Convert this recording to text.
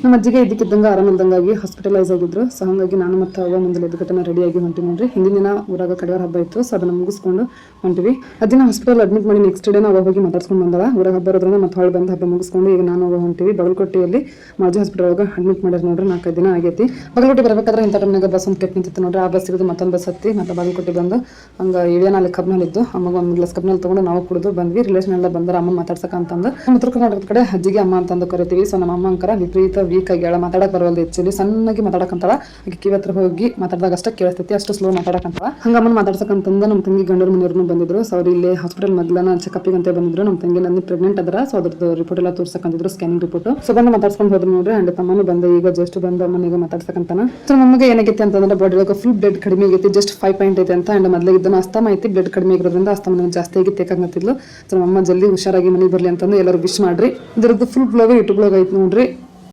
ನಮ್ಮ ಅಜ್ಜಿಗೆ ಇದಕ್ಕಿದ್ದಂಗೆ ಆರಾಮಿಲ್ದಂಗಾಗಿ ಹಾಸ್ಪಿಟಲೈಸ್ ಆಗಿದ್ರು. ಸೊ ಹಾಗಾಗಿ ನಾನು ಮತ್ತು ಅವ್ವ ಮುಂದೆ ಎದ್ದುಕಟ್ಟನ ರೆಡಿಯಾಗಿ ಹೊಂಟಿವಿ ನೋಡ್ರಿ. ಹಿಂದಿನ ದಿನ ಊರಾಗ ಕಡೆಯವರ ಹಬ್ಬ ಇತ್ತು. ಸೊ ಅದನ್ನ ಮುಗಿಸ್ಕೊಂಡು ಹೊಂಟಿವಿ. ಅದಿನ ಹಾಸ್ಪಿಟಲ್ ಅಡ್ಮಿಟ್ ಮಾಡಿ ನೆಕ್ಸ್ಟ್ ಡೇ ನಾವು ಹೋಗಿ ಮಾತಾಡ್ಸ್ಕೊಂಡು ಬಂದಳ. ಊರಾಗ ಹಬ್ಬ ಇರೋದ್ರಿಂದ ಮತ್ತೆ ಹೊಳ್ಳಿ ಬಂದು ಹಬ್ಬ ಮುಗಿಸ್ಕೊಂಡು ಈಗ ನಾನು ಹೊಂಟಿವಿ. ಬಾಗಲಕೋಟೆಯಲ್ಲಿ ಮಾಜಿ ಹಾಸ್ಪಿಟಲ್ ಒಳಗೆ ಅಡ್ಮಿಟ್ ಮಾಡ್ಯಾರ ನೋಡ್ರಿ. 4 ದಿನ ಆಗೈತಿ. ಬಾಗಲಕೋಟೆ ಬರಬೇಕಾದ್ರೆ ಇಂಥ ಟೈಮ್ನಾಗ ಬಸ್ ಒಂದು ಕೆಟ್ಟ ನಿಂತಿತ್ತು ನೋಡ್ರಿ. ಆ ಬಸ್ ಸಿಗೋದು ಮತ್ತೊಂದು ಬಸ್ ಹತ್ತಿ ಮತ್ತೆ ಬಾಗಲಕೋಟೆ ಬಂದು ಹಂಗೆ ಇಳಿಯೋನಲ್ಲಿ ಕಬ್ನಲ್ಲಿ ಇದ್ದು ಅಮ್ಮಗೆ ಒಂದು ಗ್ಲಾಸ್ ಕಬ್ನಲ್ಲಿ ತೊಗೊಂಡು ನಾವು ಕುಡಿದು ಬಂದ್ವಿ. ರಿಲೇಷನ್ ಎಲ್ಲ ಬಂದ್ರೆ ಅಮ್ಮ ಮಾತಾಡ್ಸಕ ಅಂತಂದು ನಮ್ಮ ಉತ್ತರ ಕರ್ನಾಟಕದ ಕಡೆ ಅಜ್ಜಿಗೆ ಅಮ್ಮ ಅಂತಂದು ಕರಿತೀವಿ. ಸೊ ನಮ್ಮ ಅಮ್ಮ ಅಂಕರ ವಿಪರೀತ ವೀಕ್ ಆಗಿ ಹೇಳ ಮಾತಾಡಕ್ ಬರವಲ್ದು. ಆಕ್ಚುಲಿ ಸಣ್ಣಗೆ ಮಾತಾಡಕಂತಾಳ. ಆಕೆ ಕಿವಿ ಹತ್ರ ಹೋಗಿ ಮಾತಾಡಿದಾಗ ಅಷ್ಟೇ ಕೇಳಿಸ್ತೈತಿ, ಅಷ್ಟು ಸ್ಲೋ ಮಾತಾಡಕಂತಾಳ. ಹಂಗ ಅಮ್ಮನ ಮಾತಾಡ್ಸಕಂತಂದ ನಮ್ಮ ತಂಗಿ ಗಂಡರ ಮನೆಯವ್ರನ್ನು ಬಂದಿದ್ರು. ಸೊ ಅವ್ರು ಇಲ್ಲಿ ಹಾಸ್ಪಿಟಲ್ ಮೊದಲನ ಚೆಕಪ್ಪಿಗೆ ಅಂತ ಬಂದಿದ್ರು. ನಮ್ಮ ತಂಗಿ ನನ್ನ ಪ್ರೆಗ್ನೆಂಟ್ ಅದರ. ಸೊ ಅದ್ರದ್ದು ರಿಪೋರ್ಟ್ ಎಲ್ಲ ತೋರ್ಸಕಂತಿದ್ರು, ಸ್ಕ್ಯಾನಿಂಗ್ ರಿಪೋರ್ಟ್. ಸೊ ಬಂದು ಮಾತಾಡ್ಸ್ಕೊಂಡು ಹೋದ್ರು ನೋಡ್ರಿ. ಅಂಡ್ ತಮ್ಮನು ಬಂದ ಈಗ ಜಸ್ಟ್ ಬಂದು ಅಮ್ಮನಿಗೆ ಮಾತಾಡ್ಸಕಂತಾನ. ಸೊ ನಮಗೆ ಏನಾಗೈತಿ ಅಂತಂದ್ರೆ ಬಾಡಿ ಒಳಗೆ ಫುಲ್ ಬ್ಲಡ್ ಕಡಿಮೆ ಆಗೈತಿ. ಜಸ್ಟ್ 5 ಪಾಯಿಂಟ್ ಐತೆ ಅಂತ. ಅಂಡ್ ಮೊದಲೇ ಇದ್ದನ ಅಸ್ತಮ ಐತಿ. ಬ್ಲಡ್ ಕಡಿಮೆ ಆಗಿರೋದ್ರಿಂದ ಅಸ್ತಮ ಜಾಸ್ತಿ ಆಗಿ ತೇಕಾಗತ್ತಿದ್ಲು. ಸೊ ನಮ್ಮ ಜಲ್ದಿ ಹುಷಾರಾಗಿ ಮನೆಗೆ ಬರ್ಲಿ ಅಂತಂದು ಎಲ್ಲರೂ ವಿಶ್ ಮಾಡ್ರಿ. ಇದ್ರದ್ದು ಫುಲ್ ಬ್ಲಾಗ್ ಯೂಟ್ಯೂಬ್ ಬ್ಲಾಗ್ ಐತಿ ನೋಡ್ರಿ.